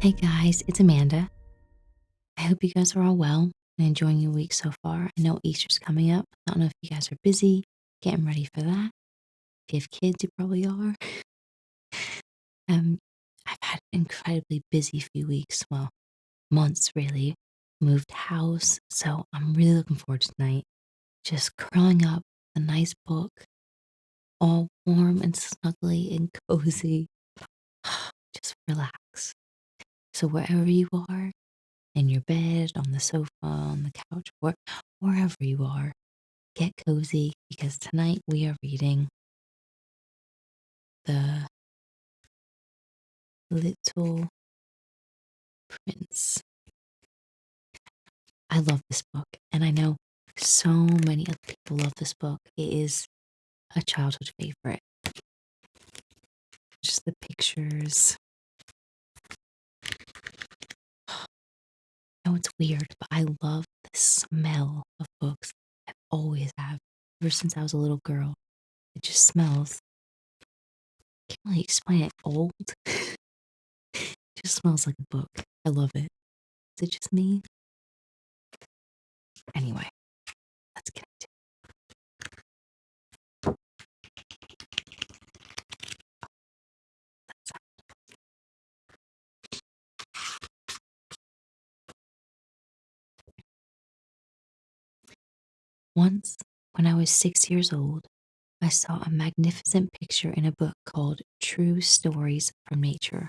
Hey guys, it's Amanda. I hope you guys are all well and enjoying your week so far. I know Easter's coming up. I don't know if you guys are busy getting ready for that. If you have kids, you probably are. Um, I've had an incredibly busy few weeks, well, months really. Moved house, so I'm really looking forward to tonight. Just curling up, a nice book, all warm and snuggly and cozy. Just relax. So wherever you are, in your bed, on the sofa, on the couch, wherever you are, get cozy because tonight we are reading The Little Prince. I love this book, and I know so many other people love this book. It is a childhood favorite. Just the pictures. I know it's weird, but I love the smell of books. I always have, ever since I was a little girl. It just smells. Can't really explain it. Old. Just smells like a book. I love it. Is it just me? Anyway, let's get into it. Once, when I was 6 years old, I saw a magnificent picture in a book called True Stories from Nature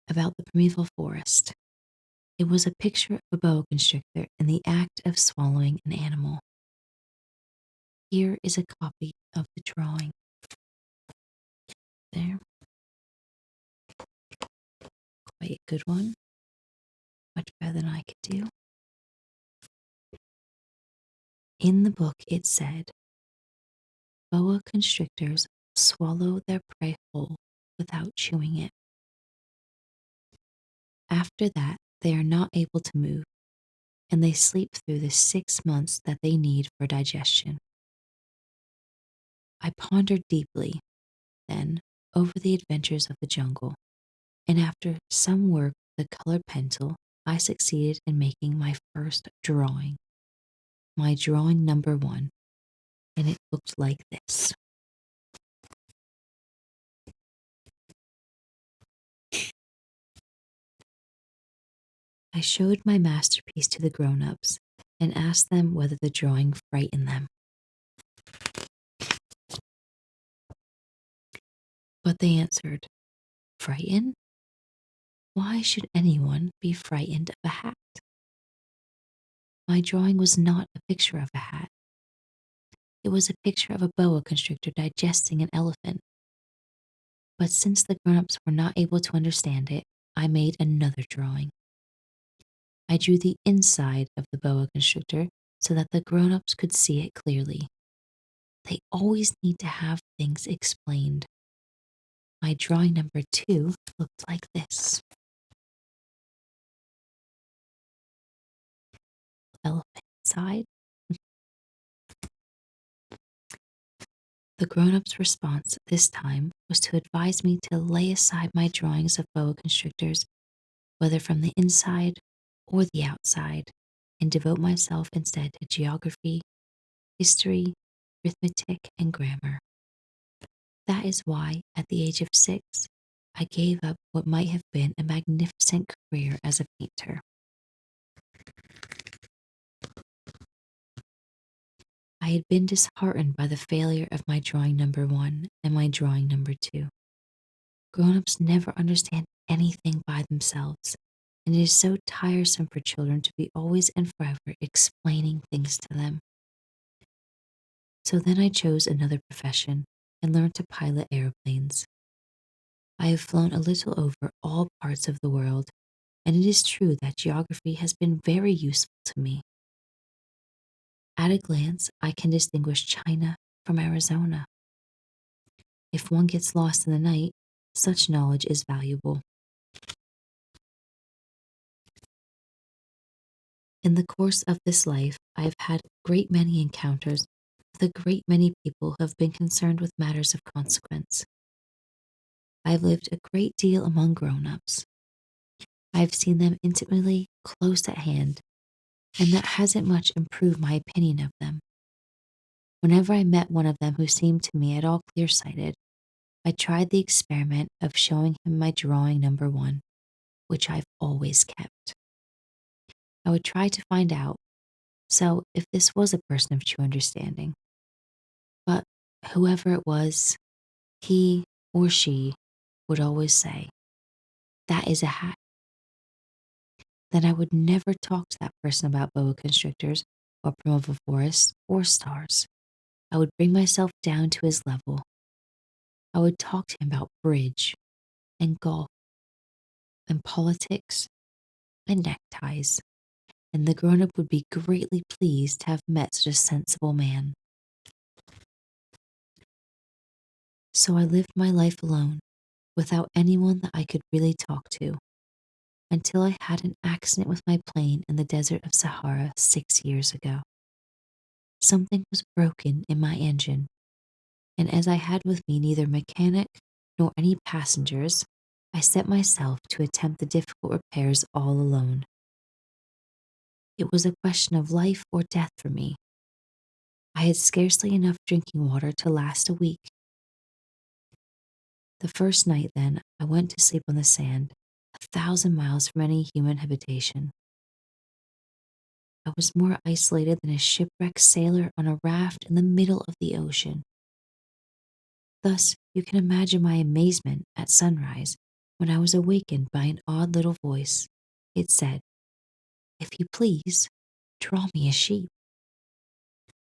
about the primeval forest. It was a picture of a boa constrictor in the act of swallowing an animal. Here is a copy of the drawing. There, quite a good one. Much better than I could do. In the book, it said, boa constrictors swallow their prey whole without chewing it. After that, they are not able to move, and they sleep through the 6 months that they need for digestion. I pondered deeply, then, over the adventures of the jungle, and after some work with a colored pencil, I succeeded in making my first drawing, my drawing number 1, and it looked like this. I showed my masterpiece to the grown-ups and asked them whether the drawing frightened them. But they answered, frightened? Why should anyone be frightened of a hat? My drawing was not a picture of a hat. It was a picture of a boa constrictor digesting an elephant. But since the grown-ups were not able to understand it, I made another drawing. I drew the inside of the boa constrictor so that the grown-ups could see it clearly. They always need to have things explained. My drawing number 2 looked like this. Elephant inside. The grown-up's response this time was to advise me to lay aside my drawings of boa constrictors, whether from the inside or the outside, and devote myself instead to geography, history, arithmetic, and grammar. That is why, at the age of 6, I gave up what might have been a magnificent career as a painter. I had been disheartened by the failure of my drawing number 1 and my drawing number 2. Grown-ups never understand anything by themselves, and it is so tiresome for children to be always and forever explaining things to them. So then I chose another profession and learned to pilot airplanes. I have flown a little over all parts of the world, and it is true that geography has been very useful to me. At a glance, I can distinguish China from Arizona. If one gets lost in the night, such knowledge is valuable. In the course of this life, I have had a great many encounters with a great many people who have been concerned with matters of consequence. I have lived a great deal among grown-ups, I've seen them intimately close at hand, and that hasn't much improved my opinion of them. Whenever I met one of them who seemed to me at all clear sighted, I tried the experiment of showing him my drawing number one, which I've always kept. I would try to find out, so if this was a person of true understanding. But whoever it was, he or she would always say, "That is a hat." Then I would never talk to that person about boa constrictors or primordial forests or stars. I would bring myself down to his level. I would talk to him about bridge and golf and politics and neckties, and the grown up would be greatly pleased to have met such a sensible man. So I lived my life alone, without anyone that I could really talk to, until I had an accident with my plane in the desert of Sahara 6 years ago. Something was broken in my engine, and as I had with me neither mechanic nor any passengers, I set myself to attempt the difficult repairs all alone. It was a question of life or death for me. I had scarcely enough drinking water to last a week. The first night, then, I went to sleep on the sand, 1,000 miles from any human habitation. I was more isolated than a shipwrecked sailor on a raft in the middle of the ocean. Thus, you can imagine my amazement at sunrise when I was awakened by an odd little voice. It said, "If you please, draw me a sheep."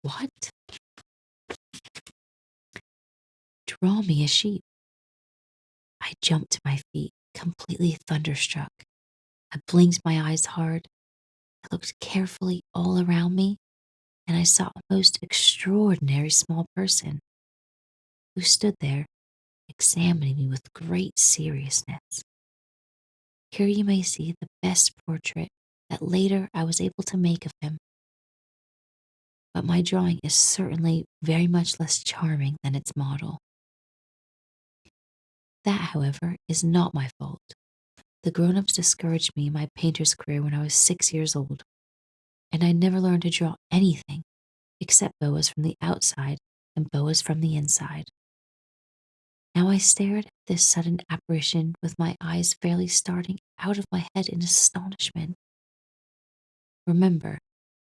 What? Draw me a sheep? I jumped to my feet, completely thunderstruck. I blinked my eyes hard. I looked carefully all around me, and I saw a most extraordinary small person who stood there examining me with great seriousness. Here you may see the best portrait that later I was able to make of him. But my drawing is certainly very much less charming than its model. That, however, is not my fault. The grown-ups discouraged me in my painter's career when I was 6 years old, and I never learned to draw anything except boas from the outside and boas from the inside. Now I stared at this sudden apparition with my eyes fairly starting out of my head in astonishment. Remember,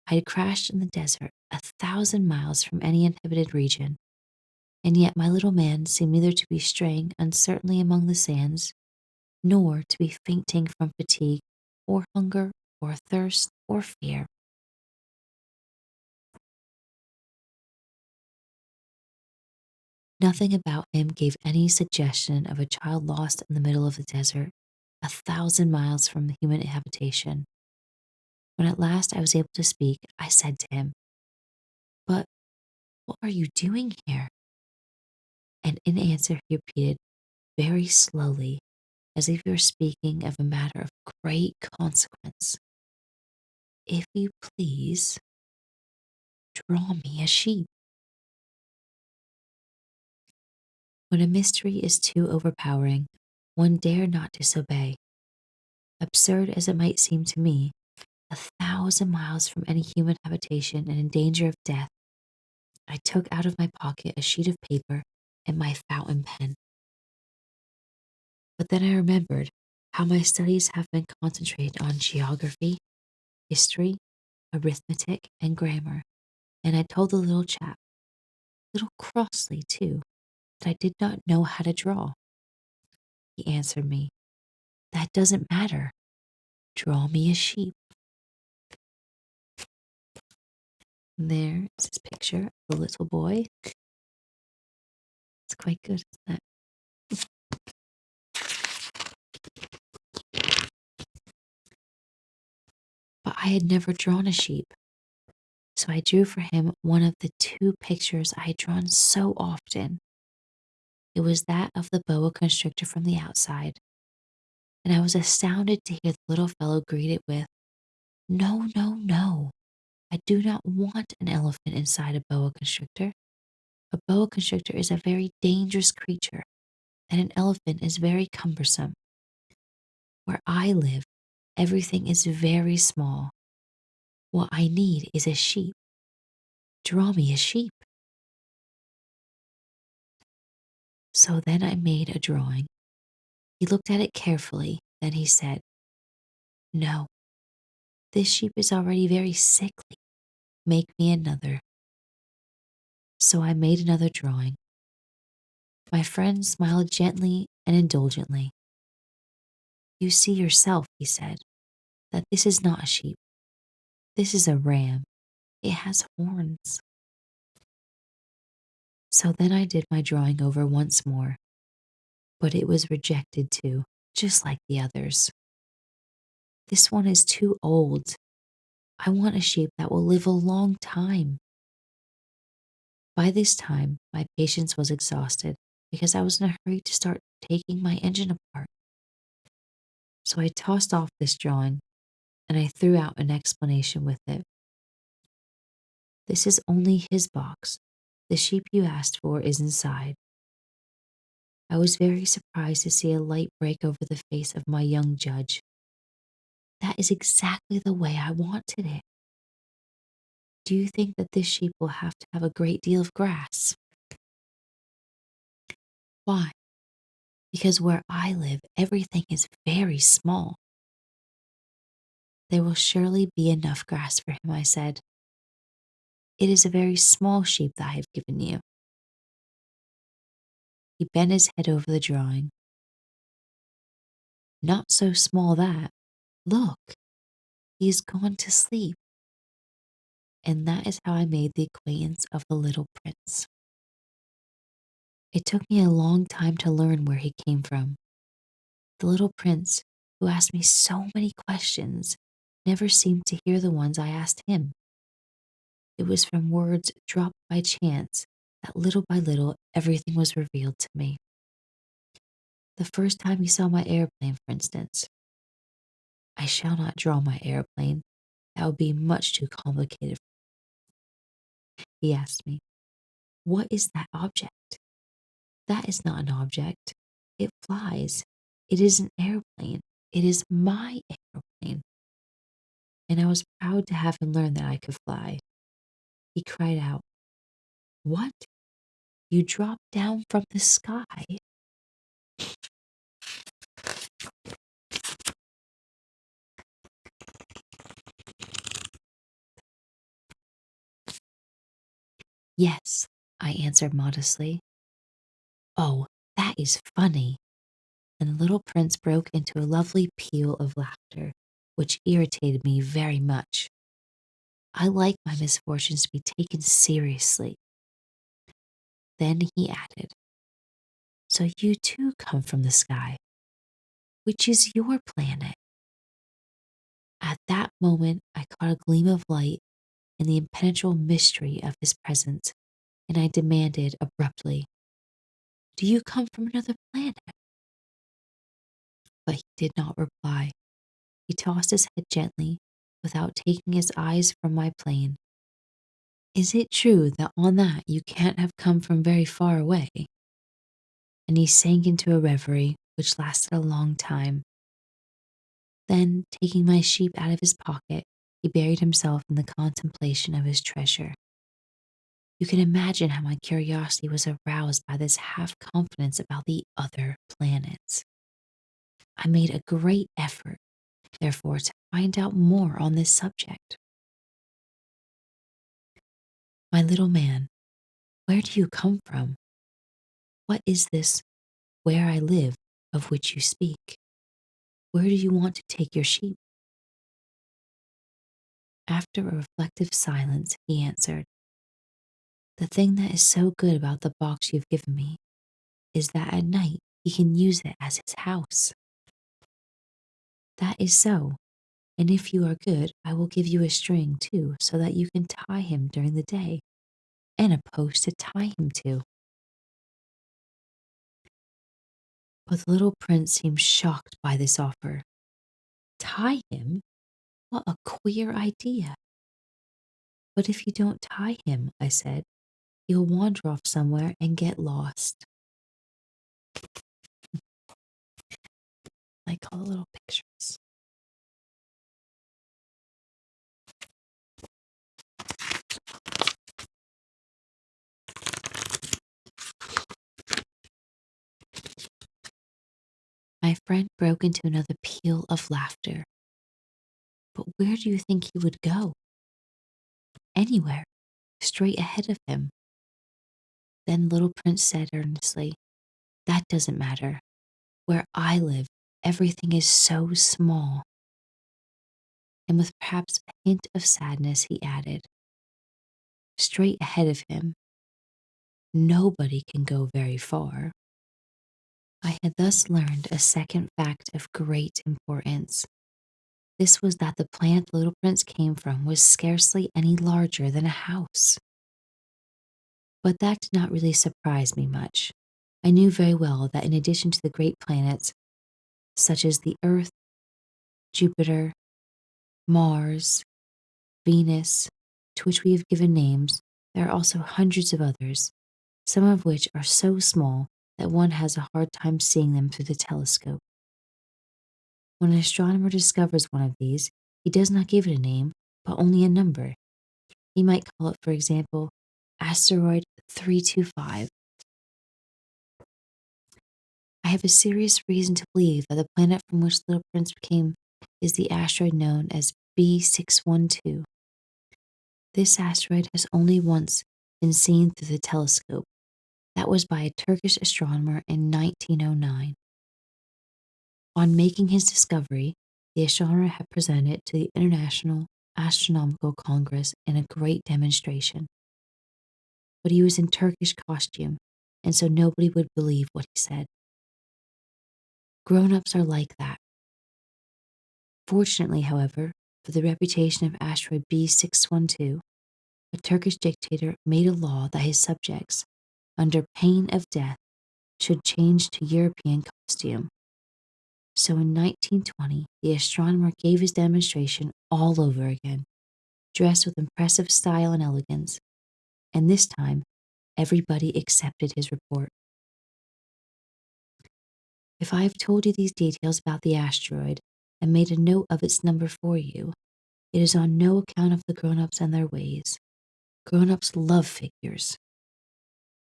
I had crashed in the desert 1,000 miles from any inhabited region, and yet my little man seemed neither to be straying uncertainly among the sands, nor to be fainting from fatigue, or hunger, or thirst, or fear. Nothing about him gave any suggestion of a child lost in the middle of the desert, 1,000 miles from human habitation. When at last I was able to speak, I said to him, "But what are you doing here?" And in answer, he repeated very slowly, as if he were speaking of a matter of great consequence, "If you please, draw me a sheep." When a mystery is too overpowering, one dare not disobey. Absurd as it might seem to me, 1,000 miles from any human habitation and in danger of death, I took out of my pocket a sheet of paper and my fountain pen. But then I remembered how my studies have been concentrated on geography, history, arithmetic, and grammar, and I told the little chap, a little crossly too, that I did not know how to draw. He answered me, "That doesn't matter. Draw me a sheep." And there is his picture of the little boy. It's quite good, isn't it? But I had never drawn a sheep, so I drew for him one of the two pictures I had drawn so often. It was that of the boa constrictor from the outside, and I was astounded to hear the little fellow greet it with, "No, no, no. I do not want an elephant inside a boa constrictor. A boa constrictor is a very dangerous creature, and an elephant is very cumbersome. Where I live, Everything is very small. What I need is a sheep. Draw me a sheep. So then I made a drawing. He looked at it carefully. Then he said, "No, this sheep is already very sickly. Make me another." So I made another drawing. My friend smiled gently and indulgently. "You see yourself," he said, "that this is not a sheep. This is a ram. It has horns." So then I did my drawing over once more, but it was rejected too, just like the others. "This one is too old. I want a sheep that will live a long time." By this time, my patience was exhausted because I was in a hurry to start taking my engine apart. So I tossed off this drawing and I threw out an explanation with it. "This is only his box. The sheep you asked for is inside." I was very surprised to see a light break over the face of my young judge. "That is exactly the way I wanted it. Do you think that this sheep will have to have a great deal of grass?" "Why?" "Because where I live, everything is very small." "There will surely be enough grass for him," I said. "It is a very small sheep that I have given you." He bent his head over the drawing. "Not so small that. Look, he has gone to sleep." And that is how I made the acquaintance of the little prince. It took me a long time to learn where he came from. The little prince, who asked me so many questions, never seemed to hear the ones I asked him. It was from words dropped by chance that little by little everything was revealed to me. The first time he saw my airplane, for instance. "I shall not draw my airplane. That would be much too complicated." He asked me, "What is that object?" "That is not an object. It flies. It is an airplane. It is my airplane." And I was proud to have him learn that I could fly. He cried out, "What? You dropped down from the sky?" "Yes," I answered modestly. "Oh, that is funny." And the little prince broke into a lovely peal of laughter, which irritated me very much. I like my misfortunes to be taken seriously. Then he added, "So you too come from the sky. Which is your planet?" At that moment, I caught a gleam of light in the impenetrable mystery of his presence, and I demanded abruptly, "Do you come from another planet?" But he did not reply. He tossed his head gently, without taking his eyes from my plane. "Is it true that on that you can't have come from very far away?" And he sank into a reverie which lasted a long time. Then, taking my sheep out of his pocket, he buried himself in the contemplation of his treasure. You can imagine how my curiosity was aroused by this half confidence about the other planets. I made a great effort, therefore, to find out more on this subject. "My little man, where do you come from? What is this 'where I live' of which you speak? Where do you want to take your sheep?" After a reflective silence, he answered, "The thing that is so good about the box you've given me is that at night he can use it as his house." "That is so, and if you are good, I will give you a string too, so that you can tie him during the day, and a post to tie him to." But the little prince seemed shocked by this offer. "Tie him? What a queer idea!" "But if you don't tie him," I said, "he'll wander off somewhere and get lost." Like all the little pictures. friend broke into another peal of laughter. But where do you think he would go? Anywhere, straight ahead of him. Then Little Prince said earnestly, "That doesn't matter. Where I live, everything is so small." And with perhaps a hint of sadness, he added, "Straight ahead of him, nobody can go very far." I had thus learned a second fact of great importance. This was that the planet the little prince came from was scarcely any larger than a house. But that did not really surprise me much. I knew very well that in addition to the great planets, such as the Earth, Jupiter, Mars, Venus, to which we have given names, there are also hundreds of others, some of which are so small that one has a hard time seeing them through the telescope. When an astronomer discovers one of these, he does not give it a name, but only a number. He might call it, for example, asteroid 325. I have a serious reason to believe that the planet from which the little prince came is the asteroid known as B612. This asteroid has only once been seen through the telescope. That was by a Turkish astronomer in 1909. On making his discovery, the astronomer had presented it to the International Astronomical Congress in a great demonstration. But he was in Turkish costume, and so nobody would believe what he said. Grown-ups are like that. Fortunately, however, for the reputation of asteroid B612, a Turkish dictator made a law that his subjects, under pain of death, should change to European costume. So in 1920, the astronomer gave his demonstration all over again, dressed with impressive style and elegance, and this time everybody accepted his report. If I have told you these details about the asteroid and made a note of its number for you, it is on no account of the grown-ups and their ways. Grown-ups love figures.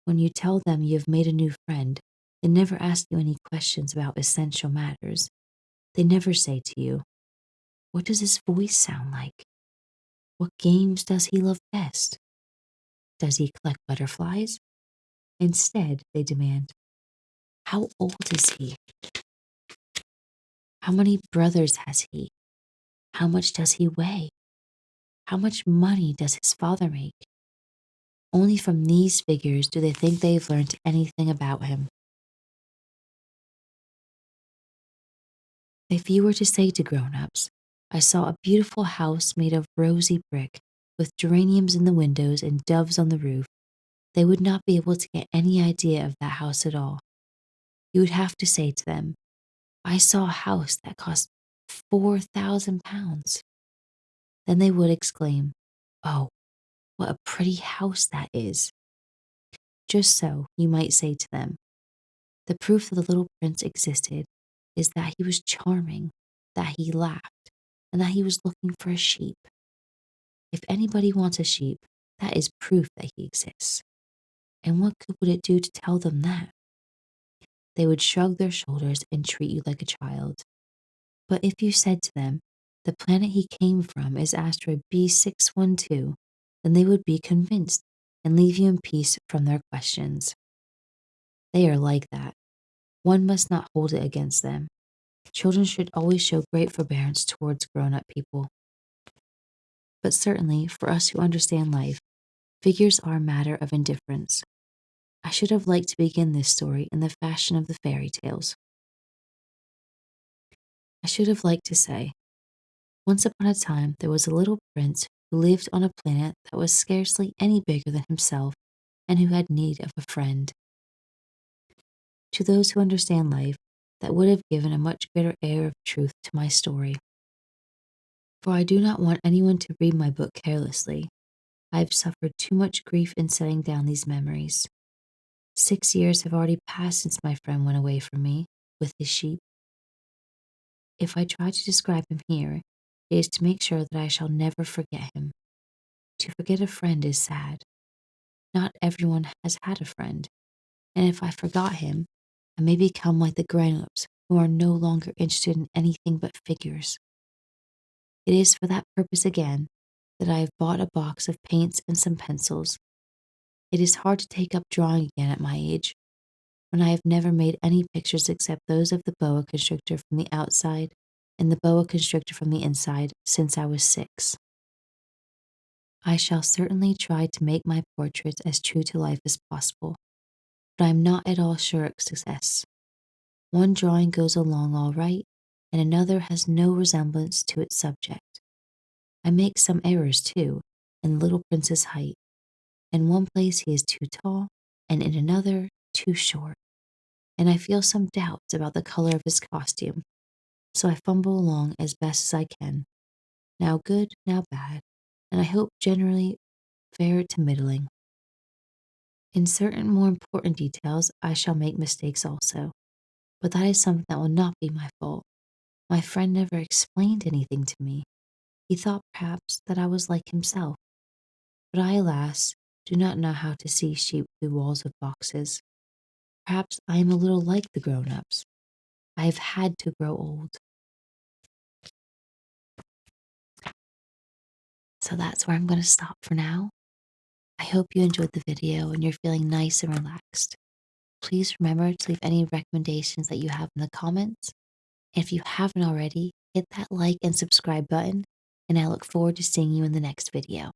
When you tell them you have made a new friend, they never ask you any questions about essential matters. They never say to you, "What does his voice sound like? What games does he love best? Does he collect butterflies?" Instead, they demand, "How old is he? How many brothers has he? How much does he weigh? How much money does his father make?" Only from these figures do they think they've learned anything about him. If you were to say to grown-ups, "I saw a beautiful house made of rosy brick, with geraniums in the windows and doves on the roof," they would not be able to get any idea of that house at all. You would have to say to them, "I saw a house that cost £4,000. Then they would exclaim, "Oh, what a pretty house that is." Just so, you might say to them, the proof that the little prince existed is that he was charming, that he laughed, and that he was looking for a sheep. If anybody wants a sheep, that is proof that he exists. And what good would it do to tell them that? They would shrug their shoulders and treat you like a child. But if you said to them, the planet he came from is asteroid B612, then they would be convinced and leave you in peace from their questions. They are like that. One must not hold it against them. Children should always show great forbearance towards grown-up people. But certainly, for us who understand life, figures are a matter of indifference. I should have liked to begin this story in the fashion of the fairy tales. I should have liked to say, once upon a time there was a little prince who lived on a planet that was scarcely any bigger than himself and who had need of a friend. To those who understand life, that would have given a much greater air of truth to my story. For I do not want anyone to read my book carelessly. I have suffered too much grief in setting down these memories. 6 years have already passed since my friend went away from me with his sheep. If I try to describe him here, it is to make sure that I shall never forget him. To forget a friend is sad. Not everyone has had a friend, and if I forgot him, I may become like the grown-ups who are no longer interested in anything but figures. It is for that purpose again that I have bought a box of paints and some pencils. It is hard to take up drawing again at my age, when I have never made any pictures except those of the boa constrictor from the outside and the boa constrictor from the inside since I was 6. I shall certainly try to make my portraits as true to life as possible, but I am not at all sure of success. One drawing goes along all right, and another has no resemblance to its subject. I make some errors, too, in Little Prince's height. In one place he is too tall, and in another too short, and I feel some doubts about the color of his costume, so I fumble along as best as I can, now good, now bad, and I hope generally fair to middling. In certain more important details I shall make mistakes also, but that is something that will not be my fault. My friend never explained anything to me. He thought perhaps that I was like himself, but I, alas, do not know how to see sheep through walls of boxes. Perhaps I am a little like the grown-ups. I have had to grow old. So that's where I'm going to stop for now. I hope you enjoyed the video and you're feeling nice and relaxed. Please remember to leave any recommendations that you have in the comments. And if you haven't already, hit that like and subscribe button, and I look forward to seeing you in the next video.